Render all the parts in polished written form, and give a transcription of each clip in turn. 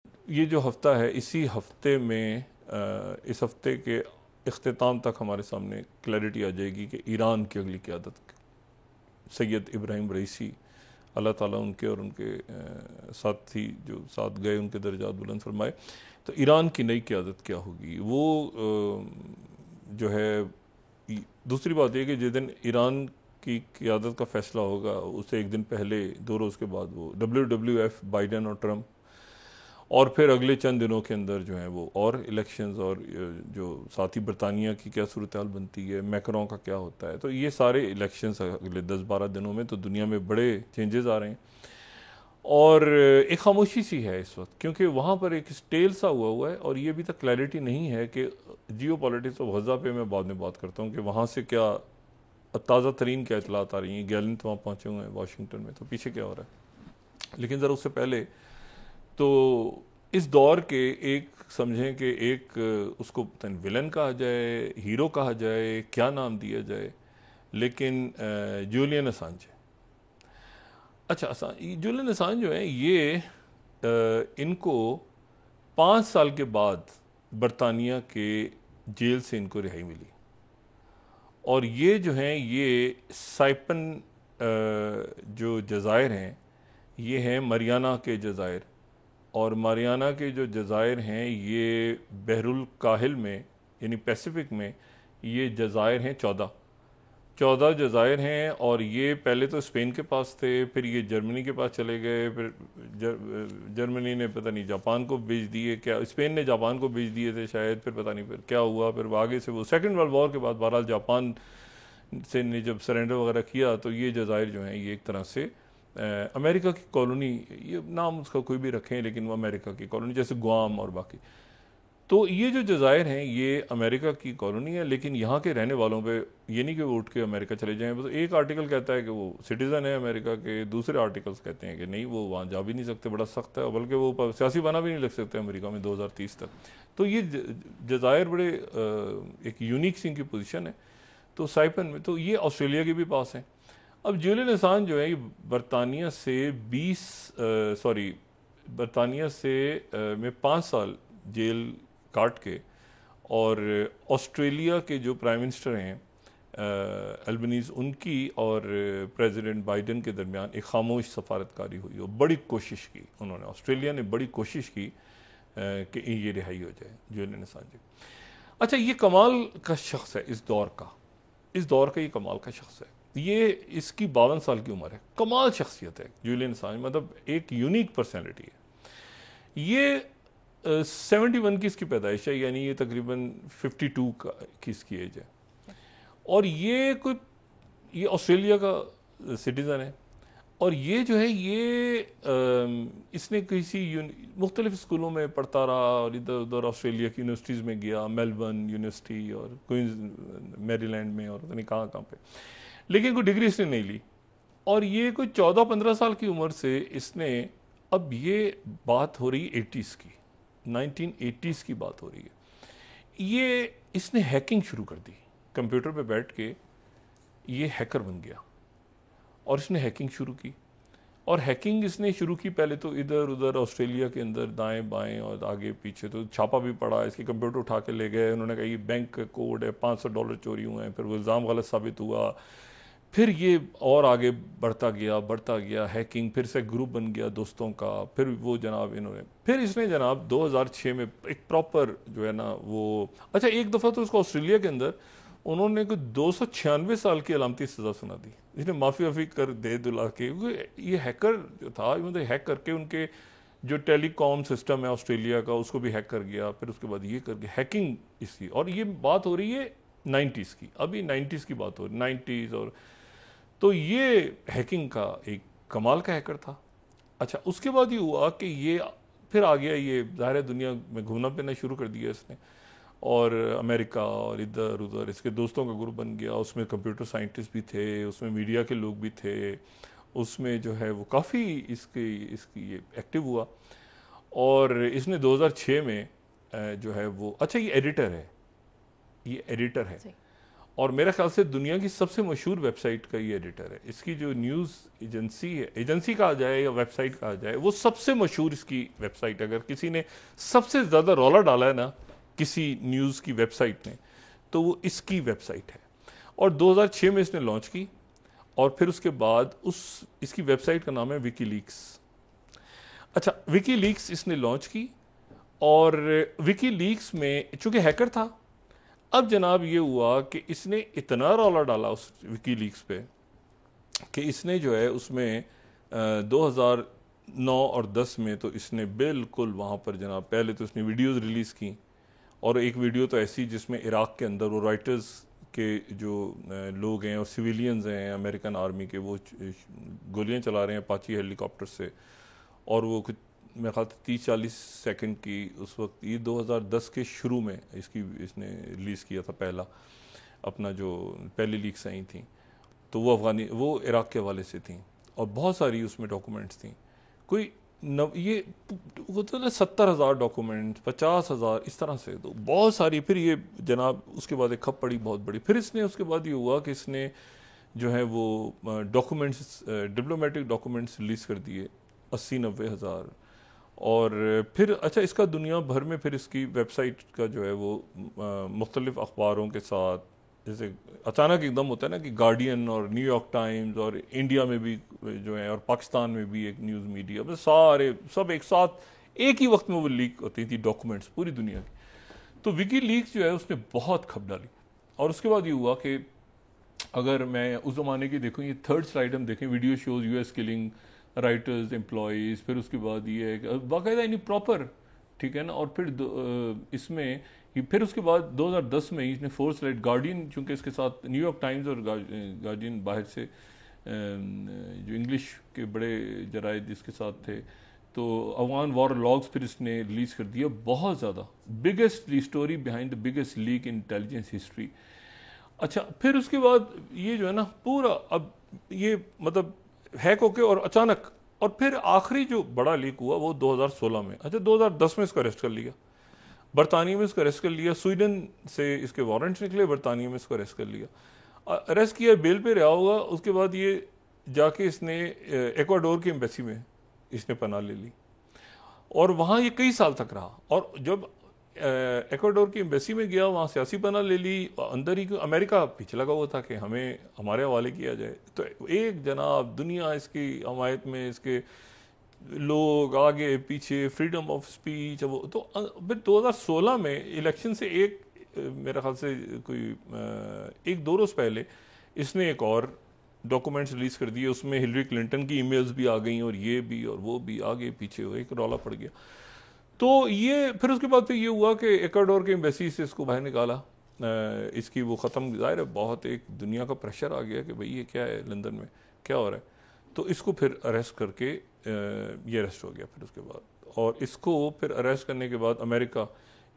ये जो हफ्ता है, इसी हफ्ते में इस हफ्ते के इख्तिताम तक हमारे सामने क्लैरिटी आ जाएगी कि ईरान की अगली क़यादत सैयद इब्राहिम रईसी, अल्लाह ताला उनके और उनके साथी जो साथ गए उनके दर्जात बुलंद फरमाए, तो ईरान की नई क़यादत क्या होगी। वो जो है, दूसरी बात यह कि जिस दिन ईरान की क़यादत का फ़ैसला होगा उससे एक दिन पहले, 2 रोज़ के बाद, वो WWF बाइडेन और ट्रंप, और फिर अगले चंद दिनों के अंदर जो है वो और इलेक्शंस, और जो साथ ही बरतानिया की क्या सूरत हाल बनती है, मैक्रों का क्या होता है, तो ये सारे इलेक्शंस अगले 10-12 दिनों में, तो दुनिया में बड़े चेंजेस आ रहे हैं। और एक खामोशी सी है इस वक्त, क्योंकि वहाँ पर एक स्टेल सा हुआ है, और ये अभी तक क्लैरिटी नहीं है कि जियो पॉलिटिक्स ऑफ गज़ा पे मैं बाद में बात करता हूँ कि वहाँ से क्या ताज़ा तरीन क्या इतलात आ रही हैं। गैलेंट वहाँ पहुँचे हुए हैं वाशिंगटन में, तो पीछे क्या हो रहा है। लेकिन ज़रा उससे पहले तो इस दौर के एक, समझें कि एक, उसको विलन कहा जाए, हीरो कहा जाए, क्या नाम दिया जाए, लेकिन जूलियन असांज। अच्छा, जूलियन असांज जो है ये इनको 5 साल के बाद बरतानिया के जेल से इनको रिहाई मिली, और ये जो हैं ये साइपन जो जज़ायर हैं, ये हैं मरियाना के जज़ायर, और मारियाना के जो जज़ायर हैं ये बहरुल काहिल में, यानी पैसिफिक में, ये जज़ायर हैं 14 जज़ायर हैं। और ये पहले तो स्पेन के पास थे, फिर ये जर्मनी के पास चले गए, फिर जर्मनी ने पता नहीं जापान को भेज दिए, क्या स्पेन ने जापान को भेज दिए थे शायद, फिर पता नहीं फिर क्या हुआ, फिर आगे से वो सेकेंड वर्ल्ड वॉर के बाद बहरहाल जापान से ने जब सरेंडर वगैरह किया, तो ये जज़ायर जो हैं ये एक तरह से अमेरिका की कॉलोनी, ये नाम उसका कोई भी रखें, लेकिन वो अमेरिका की कॉलोनी, जैसे गुआम और बाकी। तो ये जो जज़ायर हैं ये अमेरिका की कॉलोनी है, लेकिन यहाँ के रहने वालों पे ये नहीं कि वो उठ के अमेरिका चले जाएं। तो एक आर्टिकल कहता है कि वो सिटीज़न है अमेरिका के, दूसरे आर्टिकल्स कहते हैं कि नहीं, वो वहाँ जा भी नहीं सकते, बड़ा सख्त है, बल्कि वो सियासी बना भी नहीं लग सकते अमेरिका में 2030 तक। तो ये जज़ायर बड़े एक यूनिक सी इनकी पोजीशन है। तो साइपन में, तो ये ऑस्ट्रेलिया के भी पास हैं। अब जूलियन असांज जो है ये बरतानिया से बरतानिया से में 5 साल जेल काट के, और ऑस्ट्रेलिया के जो प्राइम मिनिस्टर हैं अल्बनीज़, उनकी और प्रेसिडेंट बाइडेन के दरमियान एक खामोश सफारतकारी हुई, और बड़ी कोशिश की उन्होंने, ऑस्ट्रेलिया ने बड़ी कोशिश की कि ये रिहाई हो जाए जूलियन असांज। अच्छा, ये कमाल का शख्स है इस दौर का, ये कमाल का शख्स है। ये, इसकी 52 साल की उम्र है, कमाल शख्सियत है जूलियन असांज, मतलब एक यूनिक पर्सनैलिटी है। ये 71 की इसकी पैदाइश है, यानी ये तकरीबन 52 की इसकी एज है, और ये ऑस्ट्रेलिया का सिटीज़न है। और ये जो है ये इसने किसी मुख्तलिफ स्कूलों में पढ़ता रहा, और इधर उधर ऑस्ट्रेलिया की यूनिवर्सिटीज़ में गया, मेलबर्न यूनिवर्सिटी और क्वींस मैरीलैंड में, और पता नहीं कहाँ कहाँ पे, लेकिन कोई डिग्री इसने नहीं ली। और ये कोई 14-15 साल की उम्र से इसने, अब ये बात हो रही 80s की, 1980s की बात हो रही है, ये इसने हैकिंग शुरू कर दी, कंप्यूटर पे बैठ के ये हैकर बन गया, और इसने हैकिंग शुरू की। और हैकिंग इसने शुरू की पहले तो इधर उधर ऑस्ट्रेलिया के अंदर, दाएं बाएं और आगे पीछे, तो छापा भी पड़ा, इसके कंप्यूटर उठा के ले गए, उन्होंने कहा ये बैंक का कोड है, $500 चोरी हुए हैं, फिर वो इल्ज़ाम गलत साबित हुआ। फिर ये और आगे बढ़ता गया हैकिंग, फिर से ग्रुप बन गया दोस्तों का, फिर वो जनाब इन्होंने, फिर इसने जनाब 2006 में एक प्रॉपर जो है ना वो, अच्छा एक दफ़ा तो उसको ऑस्ट्रेलिया के अंदर उन्होंने कोई 296 साल की अलामती सज़ा सुना दी, इसने माफ़ी वाफ़ी कर दे दुला के। ये हैकर जो था, मतलब हैक करके उनके जो टेलीकॉम सिस्टम है ऑस्ट्रेलिया का उसको भी हैक कर गया, फिर उसके बाद ये कर गया हैकिंग इसकी। और ये बात हो रही है 90s की, अभी 90s की बात हो रही, 90s। और तो ये हैकिंग का एक कमाल का हैकर था। अच्छा, उसके बाद ये हुआ कि ये फिर आ गया, ये ज़ाहिर दुनिया में घूमना फिरना शुरू कर दिया इसने, और अमेरिका और इधर उधर इसके दोस्तों का ग्रुप बन गया, उसमें कंप्यूटर साइंटिस्ट भी थे, उसमें मीडिया के लोग भी थे, उसमें जो है वो काफ़ी इसकी ये एक्टिव हुआ। और इसने 2006 में जो है वो, अच्छा ये एडिटर है, और मेरे ख्याल से दुनिया की सबसे मशहूर वेबसाइट का ये एडिटर है। इसकी जो न्यूज़ एजेंसी है, एजेंसी कहा जाए या वेबसाइट कहा जाए, वो सबसे मशहूर इसकी वेबसाइट। अगर किसी ने सबसे ज़्यादा रौला डाला है ना किसी न्यूज़ की वेबसाइट ने, तो वो इसकी वेबसाइट है। और 2006 में इसने लॉन्च की, और फिर उसके बाद इसकी वेबसाइट का नाम है विकीलीक्स। अच्छा, विकीलीक्स इसने लॉन्च की, और विकीलीक्स में चूंकि हैकर था, अब जनाब ये हुआ कि इसने इतना रौला डाला उस विकीलीक्स पे कि इसने जो है उसमें 2009 और 10 में तो इसने बिल्कुल वहाँ पर जनाब पहले तो इसने वीडियोस रिलीज़ की, और एक वीडियो तो ऐसी जिसमें इराक़ के अंदर वो राइटर्स के जो लोग हैं और सिविलियंस हैं अमेरिकन आर्मी के, वो गोलियां चला रहे हैं अपाची हेलीकॉप्टर से, और वो कुछ मेरे ख्याल से 30-40 सेकंड की उस वक्त, ये 2010 के शुरू में इसने रिलीज़ किया था पहला अपना जो पहली लीक्स आई थी, तो वो इराक़ के हवाले से थी, और बहुत सारी उसमें डॉक्यूमेंट्स थी। कोई ये वो तो 70,000 डॉक्यूमेंट्स, 50,000 इस तरह से, तो बहुत सारी। फिर ये जनाब उसके बाद एक खप पड़ी बहुत बड़ी। फिर इसने उसके बाद ये हुआ कि इसने जो है वो डॉक्यूमेंट्स, डिप्लोमेटिक डॉक्यूमेंट्स रिलीज़ कर दिए 80-90 हज़ार। और फिर अच्छा, इसका दुनिया भर में फिर इसकी वेबसाइट का जो है वो मुख्तलिफ अखबारों के साथ, जैसे अचानक एकदम होता है ना कि गार्डियन और न्यूयॉर्क टाइम्स और इंडिया में भी जो है और पाकिस्तान में भी एक न्यूज़ मीडिया, बस सारे सब एक साथ एक ही वक्त में वो लीक होती थी डॉक्यूमेंट्स पूरी दुनिया की। तो विकी लीक्स जो है उसने बहुत खप डाली। और उसके बाद ये हुआ कि अगर मैं उस ज़माने की देखूँ, ये थर्ड स्लाइड हम देखें, video shows US killing writers employees, फिर उसके बाद ये है बाकायदा यानी प्रॉपर, ठीक है ना। और फिर इसमें फिर उसके बाद 2010 में इसने फोर्थ स्लाइड गार्डियन, चूँकि इसके साथ न्यूयॉर्क टाइम्स और गार्डियन बाहर से जो इंग्लिश के बड़े जराइद इसके साथ थे, तो अफगान वॉर लॉग्स फिर इसने रिलीज़ कर दिया, बहुत ज़्यादा biggest story behind the biggest leak in intelligence history. अच्छा, फिर उसके बाद ये जो है ना पूरा, अब ये मतलब हैक होके और अचानक, और फिर आखिरी जो बड़ा लीक हुआ वो 2016 में। अच्छा, 2010 में इसको अरेस्ट कर लिया, बरतानिया में इसको अरेस्ट कर लिया, स्वीडन से इसके वारंट्स निकले, बरतानिया में इसको अरेस्ट कर लिया, अरेस्ट किया, बेल पे रहा होगा। उसके बाद ये जाके इसने एक्वाडोर की एम्बेसी में इसने पनाह ले ली, और वहाँ ये कई साल तक रहा। और जब एक्वाडोर की एम्बेसी में गया, वहाँ सियासी पनाह ले ली, अंदर ही अमेरिका पीछे लगा हुआ था कि हमें हमारे हवाले किया जाए। तो एक जनाब दुनिया इसकी हमायत में, इसके लोग आगे पीछे, फ्रीडम ऑफ स्पीच। वो तो फिर 2016 में इलेक्शन से मेरे ख्याल से कोई 1-2 रोज़ पहले इसने एक और डॉक्यूमेंट्स रिलीज़ कर दिए, उसमें हिलरी क्लिंटन की ईमेल्स भी आ गई, और ये भी और वो भी, आगे पीछे एक रौला पड़ गया। तो ये फिर उसके बाद तो ये हुआ कि एक्वाडोर के एम्बेसी से इसको बाहर निकाला, इसकी वो ख़त्म, ज़ाहिर है बहुत एक दुनिया का प्रेशर आ गया कि भाई ये क्या है, लंदन में क्या हो रहा है। तो इसको फिर अरेस्ट करके ये अरेस्ट हो गया फिर उसके बाद, और इसको फिर अरेस्ट करने के बाद अमेरिका,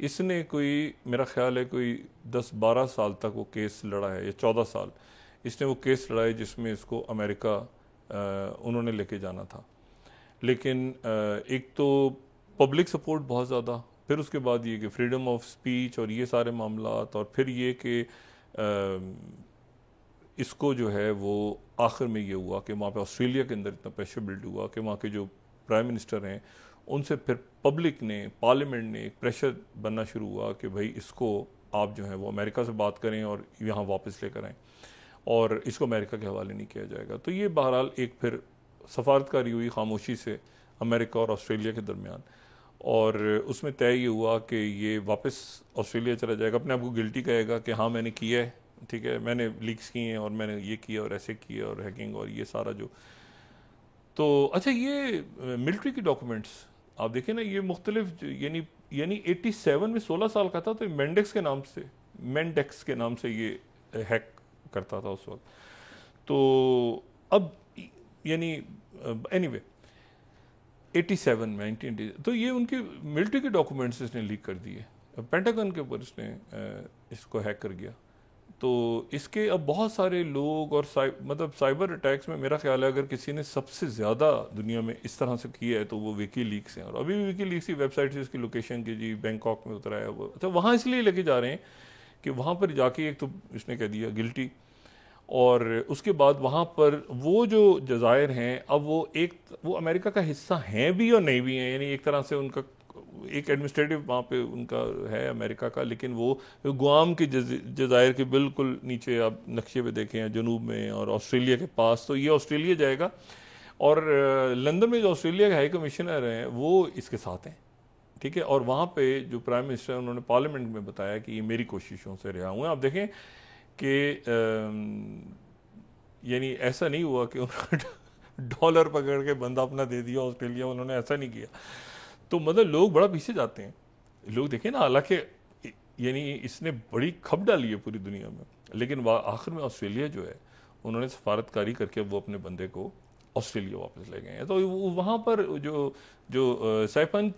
इसने कोई मेरा ख्याल है कोई 10-12 साल तक वो केस लड़ा है, या 14 साल इसने वो केस लड़ा है जिसमें इसको अमेरिका उन्होंने लेके जाना था। लेकिन एक तो पब्लिक सपोर्ट बहुत ज़्यादा, फिर उसके बाद ये कि फ्रीडम ऑफ स्पीच और ये सारे मामलात, और फिर ये कि इसको जो है वो आखिर में ये हुआ कि वहाँ पे ऑस्ट्रेलिया के अंदर इतना प्रेशर बिल्ड हुआ कि वहाँ के जो प्राइम मिनिस्टर हैं उनसे फिर पब्लिक ने, पार्लियामेंट ने एक प्रेशर बनना शुरू हुआ कि भाई इसको आप जो है वो अमेरिका से बात करें और यहाँ वापस लेकर आएँ, और इसको अमेरिका के हवाले नहीं किया जाएगा। तो ये बहरहाल एक फिर सफारतकारी हुई खामोशी से अमेरिका और ऑस्ट्रेलिया के दरमियान, और उसमें तय ये हुआ कि ये वापस ऑस्ट्रेलिया चला जाएगा, अपने आप को गिल्टी कहेगा कि हाँ मैंने किया है, ठीक है, मैंने लीक्स किए हैं और मैंने ये किया और ऐसे किया और हैकिंग और ये सारा जो। तो अच्छा, ये मिलिट्री की डॉक्यूमेंट्स आप देखें ना, ये मुख्तलिफ यानी 87 में 16 साल का था, तो मेंडेक्स के नाम से ये हैक करता था उस वक्त। तो अब यानी एनीवे 87 में 1980, तो ये उनके मिलिट्री के डॉक्यूमेंट्स इसने लीक कर दिए, पेंटागन के ऊपर इसने इसको हैक कर गया। तो इसके अब बहुत सारे लोग और मतलब साइबर अटैक्स में मेरा ख्याल है अगर किसी ने सबसे ज़्यादा दुनिया में इस तरह से किया है तो वो विकी लीक्स हैं। और अभी भी विकी लीक्स की वेबसाइट से इसकी लोकेशन की जी बैंकॉक में उतरा है वो। अच्छा, वहाँ इसलिए लेके जा रहे हैं कि वहाँ पर जाके एक तो इसने कह दिया गिल्टी, और उसके बाद वहाँ पर वो जो जज़ायर हैं अब वो अमेरिका का हिस्सा हैं भी और नहीं भी हैं, यानी एक तरह से उनका एक एडमिनिस्ट्रेटिव वहाँ पे उनका है अमेरिका का, लेकिन वो गुआम के जज़ायर के बिल्कुल नीचे आप नक्शे पे देखें हैं जनूब में और ऑस्ट्रेलिया के पास, तो ये ऑस्ट्रेलिया जाएगा। और लंदन में जो ऑस्ट्रेलिया के हाई कमिश्नर हैं वो इसके साथ हैं, ठीक है। और वहाँ पे जो प्राइम मिनिस्टर है उन्होंने पार्लियामेंट में बताया कि ये मेरी कोशिशों से रिहा हुए हैं। आप देखें कि यानी ऐसा नहीं हुआ कि उन्होंने डॉलर पकड़ के बंदा अपना दे दिया ऑस्ट्रेलिया, उन्होंने ऐसा नहीं किया। तो मतलब लोग बड़ा पीछे जाते हैं, लोग देखें ना, हालांकि यानी इसने बड़ी खप डाली है पूरी दुनिया में, लेकिन आखिर में ऑस्ट्रेलिया जो है उन्होंने सफारतकारी करके वो अपने बंदे को ऑस्ट्रेलिया वापस ले गए हैं। तो वहाँ पर जो जो साइपन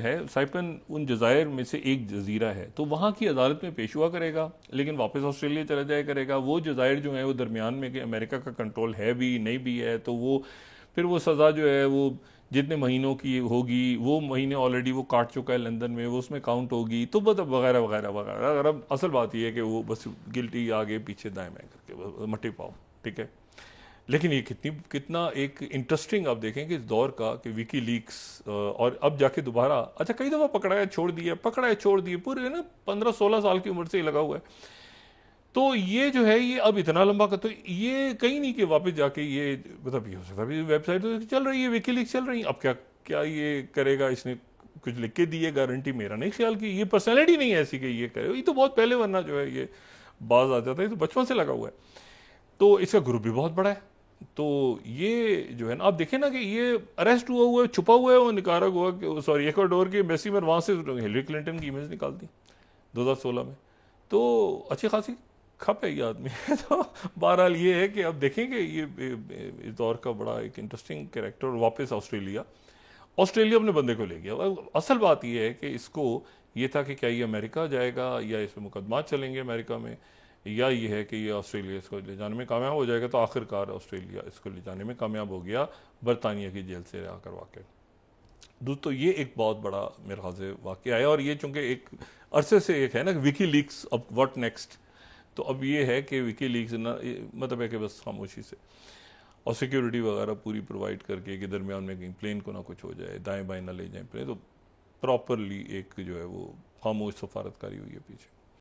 है, साइपन उन जज़ायर में से एक जजीरा है, तो वहाँ की अदालत में पेश हुआ करेगा, लेकिन वापस ऑस्ट्रेलिया चला जाया करेगा। वो जज़ायर जो हैं वो दरमियान में कि अमेरिका का कंट्रोल है भी नहीं भी है, तो वो फिर वो सज़ा जो है वो जितने महीनों की होगी, वो महीने ऑलरेडी वो काट चुका है लंदन में, वो उसमें काउंट होगी, तो मतलब वगैरह वगैरह वगैरह। अगर अब असल बात यह है कि वो बस गिल्टी आगे पीछे दाएं बाएं करके मट्टी पाओ, ठीक है। लेकिन ये कितना एक इंटरेस्टिंग आप देखें कि इस दौर का कि विकी लीक्स और अब जाके दोबारा, अच्छा कई दफ़ा पकड़ा है छोड़ दिया, पकड़ा है छोड़ दिए, पूरे ना 15-16 साल की उम्र से ही लगा हुआ है। तो ये जो है ये अब इतना लंबा का, तो ये कहीं नहीं कि वापस जाके ये मतलब ये हो सकता है वेबसाइट तो चल रही है, विकी लीक्स चल रही है, अब क्या क्या ये करेगा, इसने कुछ लिख के दी है गारंटी, मेरा नहीं ख्याल कि ये पर्सनैलिटी नहीं है ऐसी कि ये करे, ये तो बहुत पहले, वरना जो है ये बाज आ जाता है, तो बचपन से लगा हुआ है। तो इसका ग्रुप भी बहुत बड़ा है। तो ये जो है ना, आप देखें ना कि ये अरेस्ट हुआ है, छुपा हुआ है, वो निकारागुआ के, सॉरी इक्वाडोर के एम्बेसी में, वहाँ से हिलरी क्लिंटन की इमेज निकाल दी 2016 में। तो अच्छी खासी खप है ये आदमी। तो बहरहाल ये है कि अब देखेंगे ये इस दौर का बड़ा एक इंटरेस्टिंग कैरेक्टर। और वापस ऑस्ट्रेलिया अपने बंदे को ले गया। असल बात ये है कि इसको ये था कि क्या ये अमेरिका जाएगा या इस पर मुकदमा चलेंगे अमेरिका में, या ये है कि ये ऑस्ट्रेलिया इसको ले जाने में कामयाब हो जाएगा। तो आखिरकार ऑस्ट्रेलिया इसको ले जाने में कामयाब हो गया, बरतानिया की जेल से रिहा करवा के। दोस्तों ये एक बहुत बड़ा मेरे ख्याल से वाकया है, और ये चूंकि एक अरसे से एक है ना विकी लीक्स, अब व्हाट नेक्स्ट। तो अब ये है कि विकी लीक्स ना मतलब है कि बस खामोशी से और सिक्योरिटी वगैरह पूरी प्रोवाइड करके कि दरमियान में कहीं प्लेन को ना कुछ हो जाए, दाएं बाएं ना ले जाए प्लेन, तो प्रॉपरली एक जो है वो खामोश सफारतकारी हुई है पीछे।